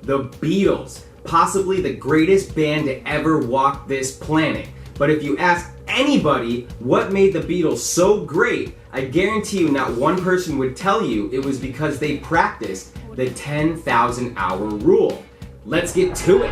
The Beatles, possibly the greatest band to ever walk this planet. But if you ask anybody what made the Beatles so great, I guarantee you not one person would tell you it was because they practiced the 10,000 hour rule. Let's get to it.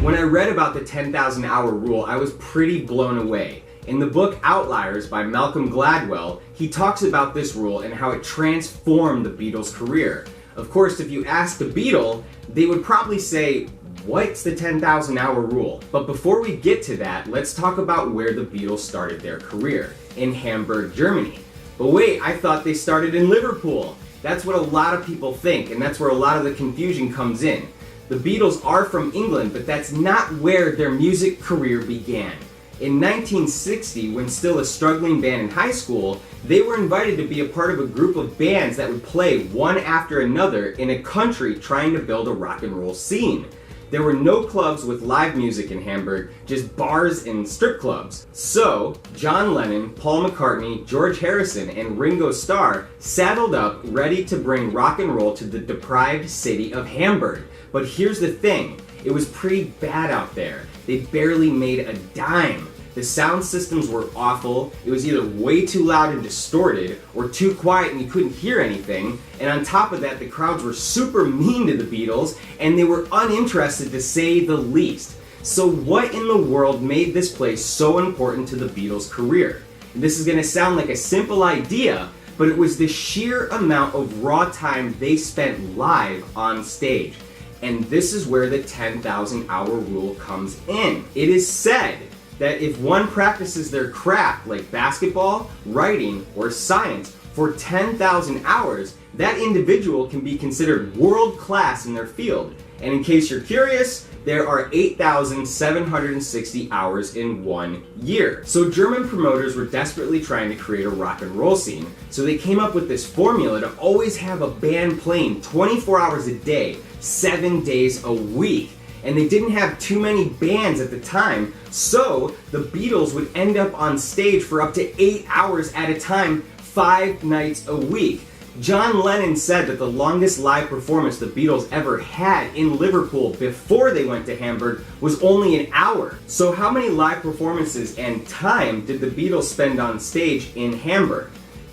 When I read about the 10,000 hour rule, I was pretty blown away. In the book Outliers by Malcolm Gladwell, he talks about this rule and how it transformed the Beatles' career. Of course, if you asked a Beatle, they would probably say, "What's the 10,000 hour rule?" But before we get to that, let's talk about where the Beatles started their career, in Hamburg, Germany. But wait, I thought they started in Liverpool. That's what a lot of people think, and that's where a lot of the confusion comes in. The Beatles are from England, but that's not where their music career began. In 1960, when still a struggling band in high school, they were invited to be a part of a group of bands that would play one after another in a country trying to build a rock and roll scene. There were no clubs with live music in Hamburg, just bars and strip clubs. So, John Lennon, Paul McCartney, George Harrison, and Ringo Starr saddled up ready to bring rock and roll to the deprived city of Hamburg. But here's the thing, it was pretty bad out there. They barely made a dime. The sound systems were awful, it was either way too loud and distorted, or too quiet and you couldn't hear anything, and on top of that, the crowds were super mean to the Beatles, and they were uninterested to say the least. So what in the world made this place so important to the Beatles' career? And this is gonna sound like a simple idea, but it was the sheer amount of raw time they spent live on stage. And this is where the 10,000 hour rule comes in. It is said that if one practices their craft like basketball, writing, or science for 10,000 hours, that individual can be considered world class in their field. And in case you're curious, there are 8,760 hours in 1 year. So German promoters were desperately trying to create a rock and roll scene, so they came up with this formula to always have a band playing 24 hours a day, 7 days a week. And they didn't have too many bands at the time, so the Beatles would end up on stage for up to 8 hours at a time, 5 nights a week. John Lennon said that the longest live performance the Beatles ever had in Liverpool before they went to Hamburg was only an hour. So how many live performances and time did the Beatles spend on stage in Hamburg?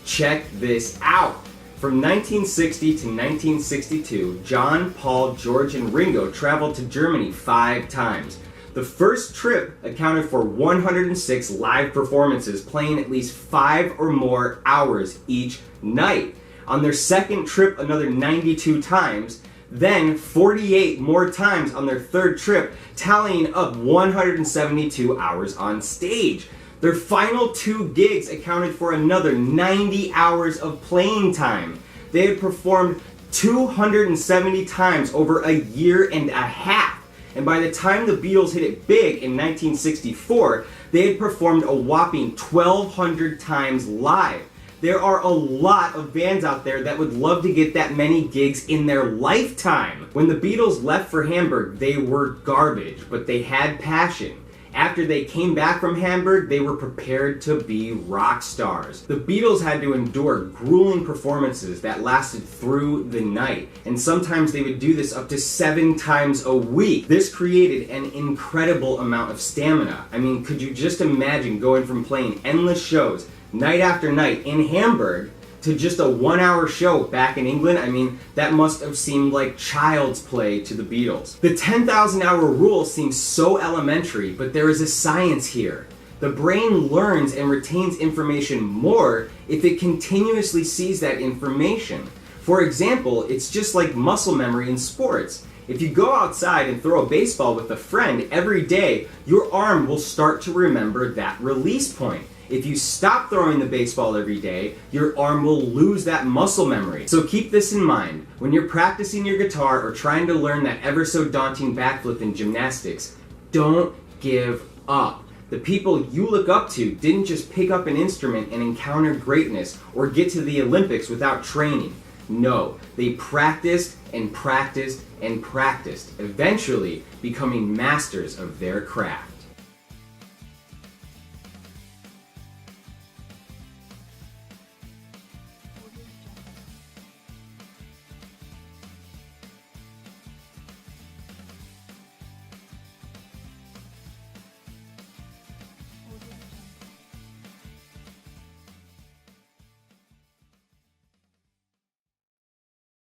Check this out. From 1960 to 1962, John, Paul, George, and Ringo traveled to Germany 5 times. The first trip accounted for 106 live performances, playing at least 5 or more hours each night. On their second trip, another 92 times, then 48 more times on their third trip, tallying up 172 hours on stage. Their final 2 gigs accounted for another 90 hours of playing time. They had performed 270 times over a year and a half. And by the time the Beatles hit it big in 1964, they had performed a whopping 1,200 times live. There are a lot of bands out there that would love to get that many gigs in their lifetime. When the Beatles left for Hamburg, they were garbage, but they had passion. After they came back from Hamburg, they were prepared to be rock stars. The Beatles had to endure grueling performances that lasted through the night, and sometimes they would do this up to 7 times a week. This created an incredible amount of stamina. I mean, could you just imagine going from playing endless shows night after night in Hamburg to just a 1-hour show back in England? I mean, that must have seemed like child's play to the Beatles. The 10,000 hour rule seems so elementary, but there is a science here. The brain learns and retains information more if it continuously sees that information. For example, it's just like muscle memory in sports. If you go outside and throw a baseball with a friend every day, your arm will start to remember that release point. If you stop throwing the baseball every day, your arm will lose that muscle memory. So keep this in mind. When you're practicing your guitar or trying to learn that ever so daunting backflip in gymnastics, don't give up. The people you look up to didn't just pick up an instrument and encounter greatness or get to the Olympics without training. No, they practiced and practiced and practiced, eventually becoming masters of their craft.